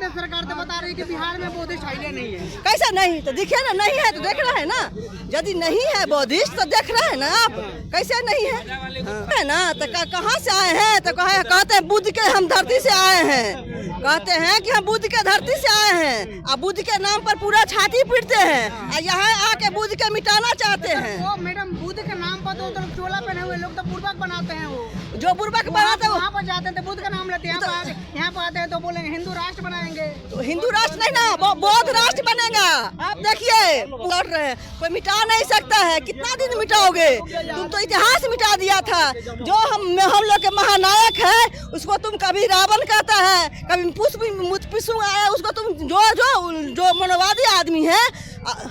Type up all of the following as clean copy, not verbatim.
प्रदेश सरकार तो बता रही है कि बिहार में बौद्धिस्ट हाईले नहीं है। कैसे नहीं? तो दिखे ना, नहीं है तो देख रहा है ना। यदि नहीं है बौद्धिस्ट तो देख रहे हैं ना आप, कैसे नहीं है ना। तो कहाँ से आए हैं? तो कहते हैं बुद्ध के हम धरती से आए हैं, कहते हैं कि हम बुद्ध के धरती से आए हैं। अब बुद्ध के नाम पर पूरा छाती पीटते हैं और यहाँ आके बुद्ध के मिटाना चाहते हैं। वो मैडम बुद्ध के नाम पर तो चोला पहने हुए लोग तो बुर्बक बनाते हैं। वो जो बुर्बक बनाते हैं वहाँ पर जाते हैं तो बुद्ध का नाम लेते हैं, यहाँ पर आते हैं तो बोलेंगे हिंदू राष्ट्र बनाएंगे। तो हिंदू राष्ट्र नहीं ना, बौद्ध राष्ट्र बनेगा। आप देखिए लड़ रहे हैं, कोई मिटा नहीं सकता है। कितना दिन मिटाओगे? तुम तो इतिहास मिटा दिया था। जो हम लोग के महानायक है उसको तुम कभी रावण कहता है, कभी पुष्पु आया उसको तुम जो मनोवादी आदमी है।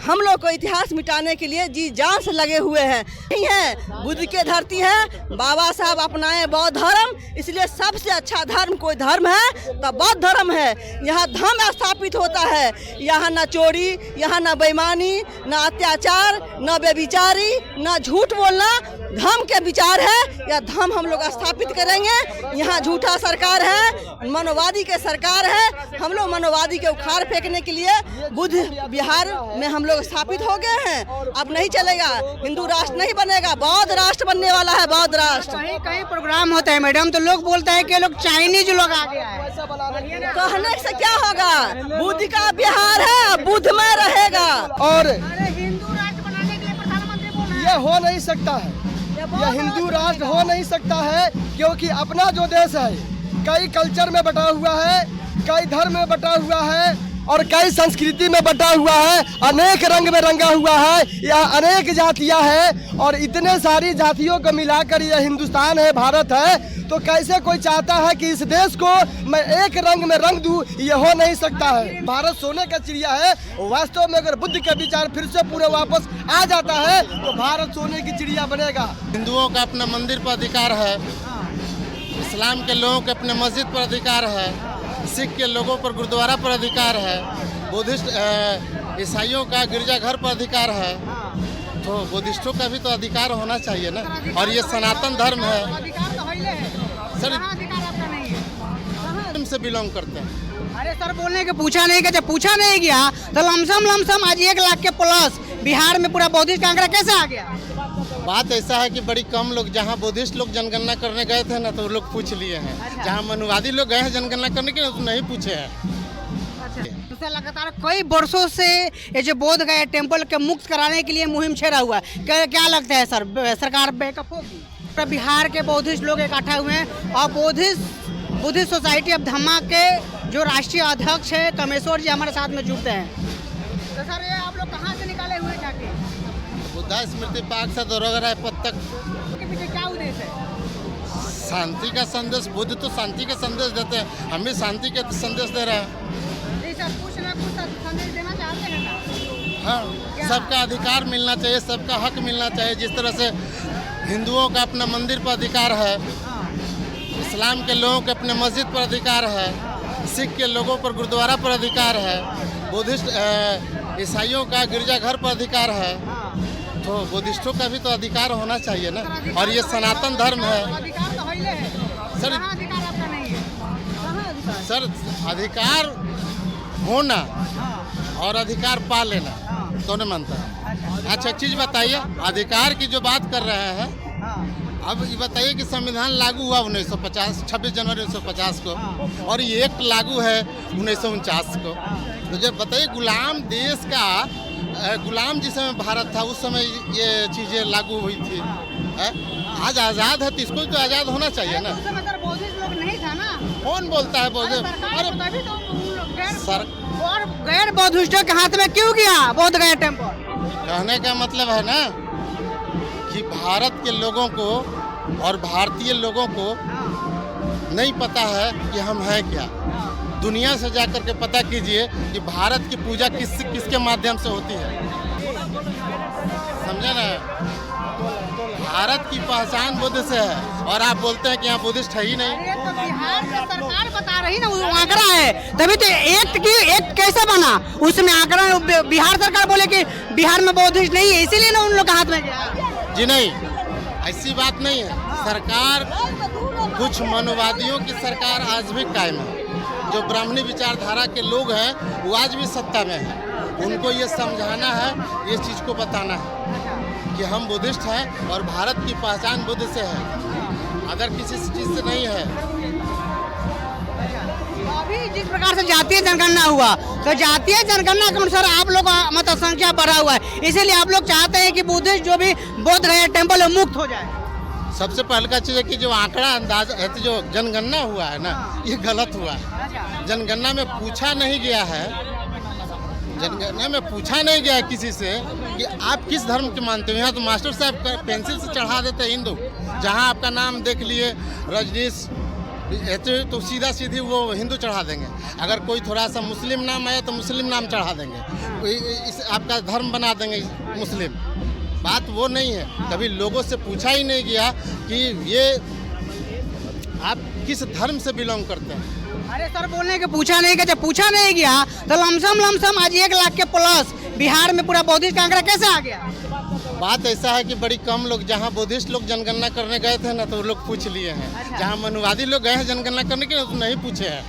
हम लोग को इतिहास मिटाने के लिए जी जान से लगे हुए हैं। नहीं है, बुद्ध के धरती है, बाबा साहब अपनाए बौद्ध धर्म, इसलिए सबसे अच्छा धर्म कोई धर्म है तो बौद्ध धर्म है। यहाँ धर्म स्थापित होता है, यहाँ न चोरी, यहाँ न बेईमानी, न अत्याचार, न बेविचारी, न झूठ बोलना। धर्म के विचार है, यह धर्म हम लोग स्थापित करेंगे। यहाँ झूठा सरकार है, मनोवादी के सरकार है। हम लोग मनोवादी के उखाड़ फेंकने के लिए बुद्ध बिहार में हम लोग स्थापित हो गए हैं। अब नहीं चलेगा, हिंदू राष्ट्र नहीं बनेगा, बौद्ध राष्ट्र बनने वाला है। बौद्ध राष्ट्र कहीं कहीं प्रोग्राम होता है मैडम तो लोग बोलते हैं कि लोग चाइनीज लोग आ गया है। कहने से क्या होगा? बुद्ध का बिहार है, बुद्ध में रहेगा। और हिंदू राष्ट्र बनाने के लिए प्रधानमंत्री बोल रहे हैं। ये हो नहीं सकता है, यह हिंदू राष्ट्र हो नहीं सकता है, क्योंकि अपना जो देश है कई कल्चर में बटा हुआ है, कई धर्म में बटा हुआ है और कई संस्कृति में बटा हुआ है, अनेक रंग में रंगा हुआ है। यह अनेक जातियां हैं और इतने सारी जातियों को मिलाकर यह हिंदुस्तान है, भारत है। तो कैसे कोई चाहता है कि इस देश को मैं एक रंग में रंग दूं? ये हो नहीं सकता है। भारत सोने का चिड़िया है। वास्तव में अगर बुद्ध का विचार फिर से पूरे वापस आ जाता है तो भारत सोने की चिड़िया बनेगा। हिंदुओं का अपना मंदिर पर अधिकार है, इस्लाम के लोगों के अपने मस्जिद पर अधिकार है, सिख के लोगों पर गुरुद्वारा पर अधिकार है, बुद्धिस्ट ईसाइयों का गिरजाघर पर अधिकार है। तो बुद्धिस्टों का भी तो अधिकार होना चाहिए ना। और ये सनातन धर्म है सर, अधिकार आपका नहीं है। धर्म से बिलोंग करते हैं। अरे सर बोलने के पूछा नहीं गया, जब पूछा नहीं गया तो लमसम आज 1 लाख के प्लस बिहार में पूरा बौद्धिस्ट का आंकड़ा कैसे आ गया? बात ऐसा है कि बड़ी कम लोग, जहाँ बुद्धिस्ट लोग जनगणना करने गए थे ना तो वो लोग पूछ लिए हैं। अच्छा। जहाँ मनुवादी लोग गए हैं जनगणना करने के लिए तो नहीं पूछे हैं। तो सर लगातार कई वर्षों से ये जो बोध गया टेम्पल के मुक्त कराने के लिए मुहिम छेड़ा हुआ है। क्या लगता है सर, सरकार बैकअप होगी? बिहार के बौद्धिस्ट लोग इकट्ठा हुए हैं और बुद्धिस्ट सोसाइटी ऑफ धम्मा के जो राष्ट्रीय अध्यक्ष है कमेश्वर जी हमारे साथ में जुड़ते हैं। तो सर ये आप लोग कहाँ से निकाले हुए जाके? बुद्धा स्मृति पार्क से दोरगराय पथ तक। इसके पीछे क्या उद्देश्य है? शांति का संदेश। बुद्ध तो शांति का संदेश देते हैं, हम भी शांति का संदेश दे रहे हैं। नहीं सर, कुछ ना कुछ संदेश देना चाहते हैं ना? हाँ, सबका अधिकार मिलना चाहिए, सबका हक मिलना चाहिए। जिस तरह से हिंदुओं का अपना मंदिर पर अधिकार है, इस्लाम के लोगों के अपने मस्जिद पर अधिकार है, सिख के लोगों पर गुरुद्वारा पर अधिकार है, बुद्धिस्ट ईसाइयों का गिरजाघर पर अधिकार है। तो बुद्धिस्टों का भी तो अधिकार होना चाहिए ना। और ये सनातन धर्म है अधिकार तो हिले है सर। कहाँ अधिकार आपका नहीं है? सर अधिकार होना और अधिकार पा लेना दोनों मानता है। अच्छा एक चीज़ बताइए, अधिकार की जो बात कर रहे हैं, अब ये बताइए कि संविधान लागू हुआ 1950 26 जनवरी 1950 को और ये एक्ट लागू है 1949 को। तो जब बताइए गुलाम देश का गुलाम जिस समय भारत था उस समय ये चीज़ें लागू हुई थी। आज आज़ाद है तो इसको तो आज़ाद होना चाहिए ना। उस समय सर बौद्धिस्ट लोग नहीं था ना। कौन बोलता है बौद्धिस्ट? सर और गैर बौद्धिस्टों के हाथ में क्यों गया बोध गया टेम्पल? कहने का मतलब है ना कि भारत के लोगों को और भारतीय लोगों को नहीं पता है कि हम हैं क्या। दुनिया से जाकर के पता कीजिए कि भारत की पूजा किसके माध्यम से होती है, समझे ना। भारत की पहचान बुद्ध से है और आप बोलते हैं कि यहाँ बुद्धिस्ट है ही नहीं। अरे तो बिहार की सरकार बता रही ना, वो आंकड़ा है तभी तो एक्ट कैसे बना? उसमें आंकड़ा बिहार सरकार बोले कि बिहार में बौद्धिस्ट नहीं है, इसीलिए ना उन लोग के हाथ में गया। जी नहीं, ऐसी बात नहीं है। सरकार कुछ मनोवादियों की सरकार आज भी कायम है जो ब्राह्मणी विचारधारा के लोग हैं वो आज भी सत्ता में हैं। उनको ये समझाना है, ये चीज़ को बताना है कि हम बुद्धिस्ट हैं और भारत की पहचान बुद्ध से है, अगर किसी चीज़ से नहीं है। अभी जिस प्रकार से जातीय जनगणना हुआ, तो जातीय जनगणना के अनुसार आप लोग का मतलब संख्या बढ़ा हुआ है, इसीलिए आप लोग चाहते हैं कि बुद्धिस्ट जो भी बोध गया टेम्पल है मुक्त हो जाए। सबसे पहले का चीज़ है कि जो आंकड़ा अंदाज है, जो जनगणना हुआ है ना, ये गलत हुआ है। जनगणना में पूछा नहीं गया है, जनगणना में पूछा नहीं गया है किसी से कि आप किस धर्म के मानते हो। यहाँ तो मास्टर साहब पेंसिल से चढ़ा देते हैं हिंदू, जहाँ आपका नाम देख लिए रजनीश तो सीधा सीधी वो हिंदू चढ़ा देंगे। अगर कोई थोड़ा सा मुस्लिम नाम है तो मुस्लिम नाम चढ़ा देंगे, इस आपका धर्म बना देंगे मुस्लिम। बात वो नहीं है, कभी लोगों से पूछा ही नहीं गया कि ये आप किस धर्म से बिलोंग करते हैं। अरे सर बोलने के पूछा नहीं गया, जब पूछा नहीं गया तो लमसम आज 1 लाख के प्लस बिहार में पूरा बुद्धिस्ट का आंकड़ा कैसे आ गया? बात ऐसा है कि बड़ी कम लोग, जहाँ बुद्धिस्ट लोग जनगणना करने गए थे ना, तो वो लोग पूछ लिए हैं। अच्छा। जहाँ मनुवादी लोग गए हैं जनगणना करने के लिए तो नहीं पूछे हैं।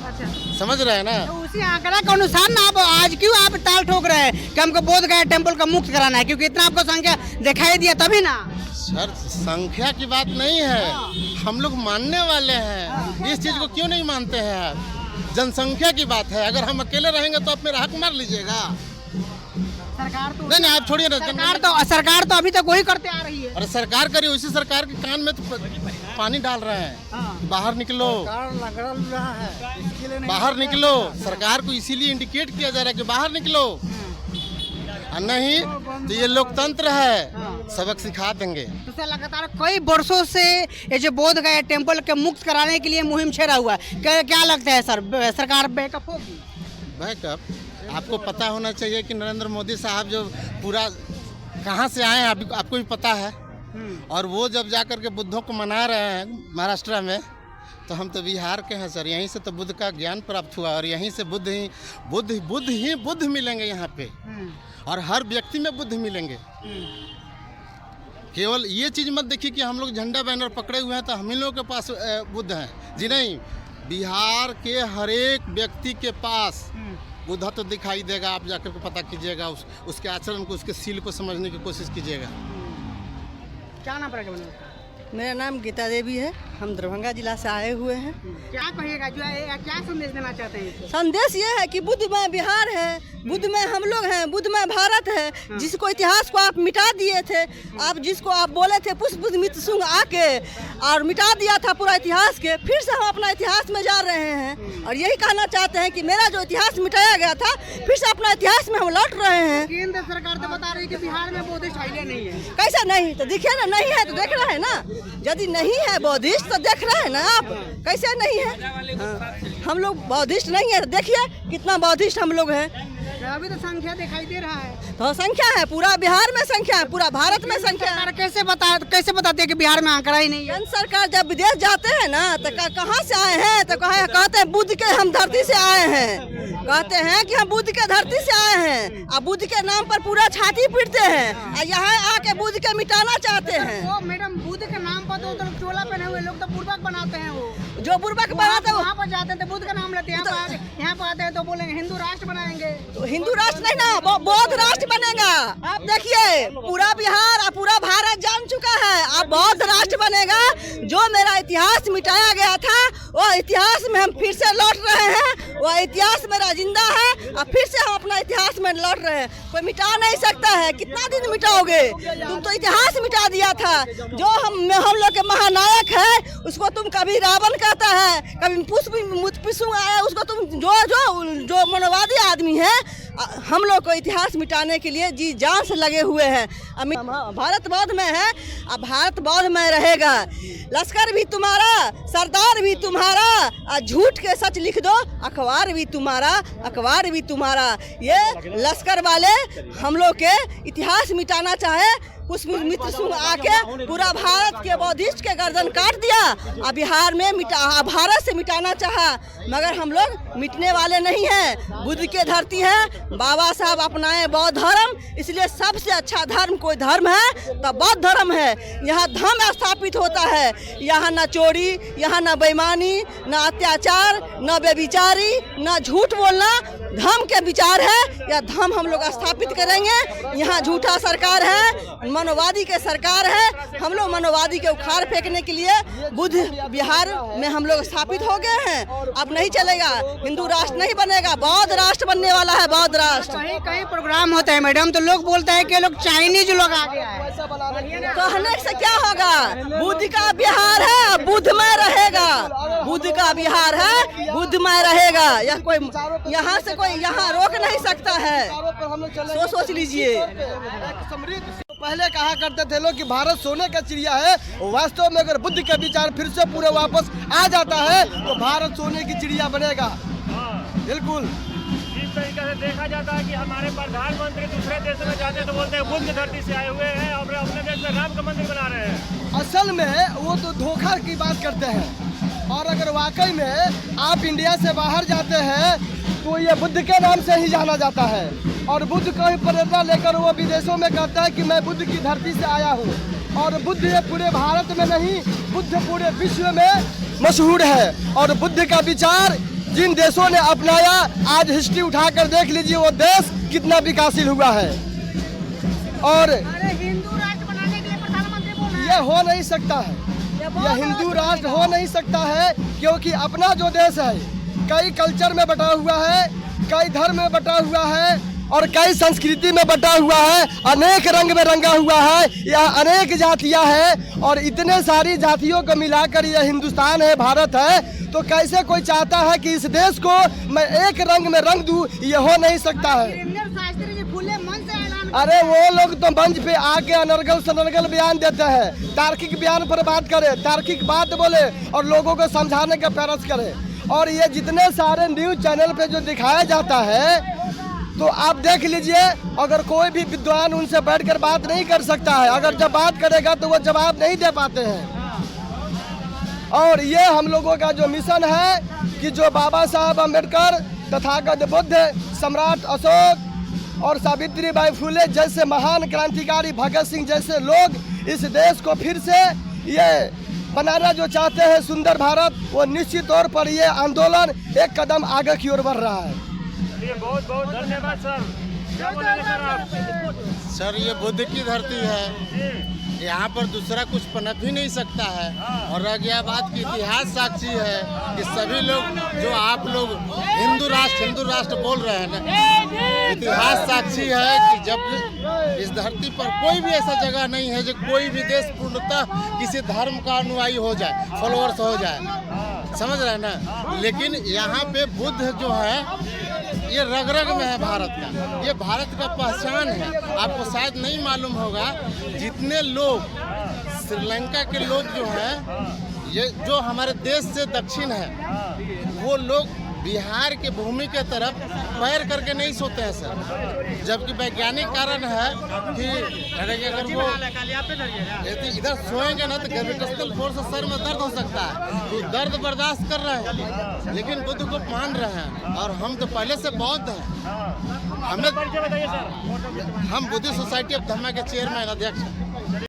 अच्छा। समझ रहे हैं ना? तो उसी आंकड़ा के अनुसार ना आप आज क्यों आप ताल ठोक रहे हैं कि हमको बोध गया टेम्पल का मुक्त कराना है, क्योंकि इतना आपको संख्या दिखाई दिया तभी ना। सर संख्या की बात नहीं है, हम लोग मानने वाले हैं, इस चीज़ को क्यों नहीं मानते हैं आप? जनसंख्या की बात है, अगर हम अकेले रहेंगे तो आप मेरा हक मार लीजिएगा। सरकार तो नहीं आप छोड़िए ना, सरकार तो अभी तक वही करते आ रही है। अरे सरकार करी, उसी सरकार के कान में तो पानी डाल रहे हैं। बाहर निकलो, बाहर निकलो। सरकार को इसीलिए इंडिकेट किया जा रहा है कि बाहर निकलो, और नहीं तो ये लोकतंत्र है, सबक सिखा देंगे। तो सर लगातार कई वर्षों से ये जो बोध गया टेम्पल के मुक्त कराने के लिए मुहिम छेड़ा हुआ है, क्या लगता है सर सरकार बैकअप होगी? बैकअप आपको पता होना चाहिए कि नरेंद्र मोदी साहब जो पूरा कहाँ से आए हैं आपको भी पता है। और वो जब जाकर के बुद्धों को मना रहे हैं महाराष्ट्र में, तो हम तो बिहार के हैं सर, यहीं से तो बुद्ध का ज्ञान प्राप्त हुआ और यहीं से बुद्ध मिलेंगे यहाँ पे, और हर व्यक्ति में बुद्ध मिलेंगे। केवल ये चीज़ मत देखिए कि हम लोग झंडा बैनर पकड़े हुए हैं तो हम ही लोगों के पास बुद्ध हैं जी, नहीं। बिहार के हर एक व्यक्ति के पास बुद्ध तो दिखाई देगा। आप जाकर के पता कीजिएगा, उसके आचरण को, उसके सील को समझने की कोशिश कीजिएगा। क्या नाम पड़ेगा उसका? मेरा नाम गीता देवी है, हम दरभंगा जिला से आए हुए हैं। क्या कहिएगा, जो है क्या संदेश देना चाहते हैं? संदेश ये है कि बुद्ध में बिहार है, बुद्ध में हम लोग हैं, बुद्ध में भारत है। जिसको इतिहास को आप मिटा दिए थे, आप जिसको आप बोले थे पुष्प मित सुंग आके और मिटा दिया था पूरा इतिहास के, फिर से हम अपना इतिहास में जा रहे हैं और यही कहना चाहते हैं कि मेरा जो इतिहास मिटाया गया था, फिर से अपना इतिहास में हम लौट रहे हैं। केंद्र सरकार तो बता रही है कि बिहार में बुद्धिस्ट नहीं है। कैसा नहीं? तो देखिए ना, नहीं है तो देख रहे हैं ना। यदि नहीं है बुद्धिस्ट तो देख रहे हैं ना आप, कैसे नहीं है? हम लोग बुद्धिस्ट नहीं है तो देखिए कितना बुद्धिस्ट हम लोग हैं। अभी तो संख्या दिखाई दे रहा है, तो संख्या है, पूरा बिहार में संख्या है, पूरा भारत में संख्या है। कैसे बताते हैं कि बिहार में आंकड़ा ही नहीं है? केंद्र सरकार जब विदेश जाते हैं ना तो कहाँ से आए हैं, तो कहते हैं बुद्ध के हम धरती से आए हैं, कहते हैं कि हम बुद्ध के धरती से आए हैं, और बुद्ध के नाम पर पूरा छाती पीटते हैं और यहाँ आके बुद्ध के मिटाना चाहते हैं। वो मैडम बुद्ध के नाम पर तो चोला पहने हुए लोग तो बुर्बक बनाते हैं, वो जो बुर्बक बनाते हैं वहाँ पर जाते हैं तो बुद्ध का नाम लेते हैं, यहाँ पर आते हैं तो बोलेंगे हिंदू राष्ट्र बनाएंगे। तो हिंदू राष्ट्र नहीं ना, बौद्ध राष्ट्र बनेगा। आप देखिए पूरा बिहार और पूरा भारत जान चुका है, अब बौद्ध राष्ट्र बनेगा। जो मेरा इतिहास मिटाया गया था वो इतिहास में हम फिर से लौट रहे हैं, वो इतिहास मेरा जिंदा है और फिर से हम अपना इतिहास में लौट रहे हैं। कोई मिटा नहीं सकता है, कितना दिन मिटाओगे? तुम तो इतिहास मिटा दिया था। जो हम लोग के महानायक है उसको तुम कभी रावण कहता है, कभी पुष्प आया उसको तुम जो मनोवादी आदमी है, हम लोग को इतिहास मिटाने के लिए जी जान से लगे हुए हैं। भारत बौद्ध में है अब भारत बौद्ध में रहेगा। लश्कर भी तुम्हारा, सरदार भी तुम्हारा, झूठ के सच लिख दो, अखबार भी तुम्हारा, अखबार भी तुम्हारा। ये लश्कर वाले हम लोग के इतिहास मिटाना चाहे, कुछ मित्र संग आके पूरा भारत के बौद्धिस्ट के गर्दन काट दिया और बिहार में भारत से मिटाना चाहा, मगर हम लोग मिटने वाले नहीं हैं। बुद्ध की धरती है, बाबा साहब अपनाए बौद्ध धर्म, इसलिए सबसे अच्छा धर्म कोई धर्म है तो बौद्ध धर्म है। यहाँ धर्म स्थापित होता है, यहाँ न चोरी, यहाँ न बेईमानी, न अत्याचार, न बेविचारी, न झूठ बोलना। धर्म के विचार है, यह धर्म हम लोग स्थापित करेंगे। यहाँ झूठा सरकार है, मनोवादी के सरकार है, हम लोग मनोवादी के उखाड़ फेंकने के लिए बुद्ध बिहार में हम लोग स्थापित हो गए हैं। अब नहीं चलेगा, हिंदू राष्ट्र नहीं बनेगा, बौद्ध राष्ट्र बनने वाला है, बौद्ध राष्ट्र। कहीं कहीं प्रोग्राम होता है मैडम, तो लोग बोलते हैं कि लोग चाइनीज लोग आ गया है। कहने से क्या होगा, बुद्ध का बिहार है, बुद्धमय रहेगा। बुद्ध का बिहार है, बुद्धमय रहेगा। यह कोई यहाँ से कोई यहाँ रोक नहीं सकता है, सोच लीजिए। पहले कहा करते थे लोग कि भारत सोने का चिड़िया है, वास्तव में अगर बुद्ध के विचार फिर से पूरे वापस आ जाता है तो भारत सोने की चिड़िया बनेगा। बिल्कुल जिस तरीके से देखा जाता है कि हमारे प्रधानमंत्री दूसरे देश में जाते हैं तो बोलते हैं बुद्ध की धरती से आए हुए हैं और अपने देश में राम का मंदिर बना रहे हैं। असल में वो तो धोखा की बात करते हैं, और अगर वाकई में आप इंडिया से बाहर जाते हैं तो ये बुद्ध के नाम से ही जाना जाता है, और बुद्ध को ही प्रेरणा लेकर वो विदेशों में कहता है कि मैं बुद्ध की धरती से आया हूँ। और बुद्ध ये पूरे भारत में नहीं, बुद्ध पूरे विश्व में मशहूर है। और बुद्ध का विचार जिन देशों ने अपनाया, आज हिस्ट्री उठाकर देख लीजिए वो देश कितना विकासशील हुआ है। और हिंदू राष्ट्र बनाने के लिए प्रधानमंत्री बोल रहे हैं। ये हो नहीं सकता है, यह हिंदू राष्ट्र हो नहीं सकता है, क्योंकि अपना जो देश है कई कल्चर में बटा हुआ है, कई धर्म में बटा हुआ है, और कई संस्कृति में बटा हुआ है, अनेक रंग में रंगा हुआ है। यह अनेक जातियां हैं, और इतने सारी जातियों को मिलाकर यह हिंदुस्तान है, भारत है। तो कैसे कोई चाहता है कि इस देश को मैं एक रंग में रंग दूं? ये हो नहीं सकता है। खुले मन से ऐलान। अरे वो लोग तो मंच पे आके अनर्गल सनर्गल बयान देते हैं, तार्किक बयान पर बात करे, तार्किक बात बोले और लोगों को समझाने का प्रयास करे। और ये जितने सारे न्यूज चैनल पे जो दिखाया जाता है, तो आप देख लीजिए, अगर कोई भी विद्वान उनसे बैठकर बात नहीं कर सकता है, अगर जब बात करेगा तो वो जवाब नहीं दे पाते हैं। और ये हम लोगों का जो मिशन है कि जो बाबा साहब अम्बेडकर, तथागत बुद्ध, सम्राट अशोक और सावित्रीबाई फुले जैसे महान क्रांतिकारी, भगत सिंह जैसे लोग इस देश को फिर से ये बनाना जो चाहते हैं, सुंदर भारत, वो निश्चित तौर पर ये आंदोलन एक कदम आगे की ओर बढ़ रहा है। बहुत बहुत धन्यवाद सर। क्या बोलेंगे सर आप? सर ये बुद्ध की धरती है, यहाँ पर दूसरा कुछ पनप ही नहीं सकता है। और रह गया बात की इतिहास साक्षी है कि सभी लोग जो आप लोग हिंदू राष्ट्र बोल रहे हैं ना, इतिहास साक्षी है कि जब इस धरती पर कोई भी ऐसा जगह नहीं है जो कोई भी देश पूर्णतः किसी धर्म का अनुयायी हो जाए, फॉलोअर्स हो जाए, समझ रहे हैं ना। लेकिन यहाँ पे बुद्ध जो है ये रग रग में है भारत का, ये भारत का पहचान है। आपको शायद नहीं मालूम होगा, जितने लोग श्रीलंका के लोग जो हैं, ये जो हमारे देश से दक्षिण है, वो लोग बिहार के भूमि के तरफ पैर करके नहीं सोते हैं सर। जबकि वैज्ञानिक कारण है कि अगर वो इधर सोएंगे ना तो ग्रेविटेशनल फोर्स से सर में दर्द हो सकता है, तो दर्द बर्दाश्त कर रहे हैं, लेकिन बुद्ध को मान रहे हैं। और हम तो पहले से बौद्ध हैं, हम बुद्धिस्ट सोसाइटी ऑफ धम्मा के चेयरमैन अध्यक्ष हैं।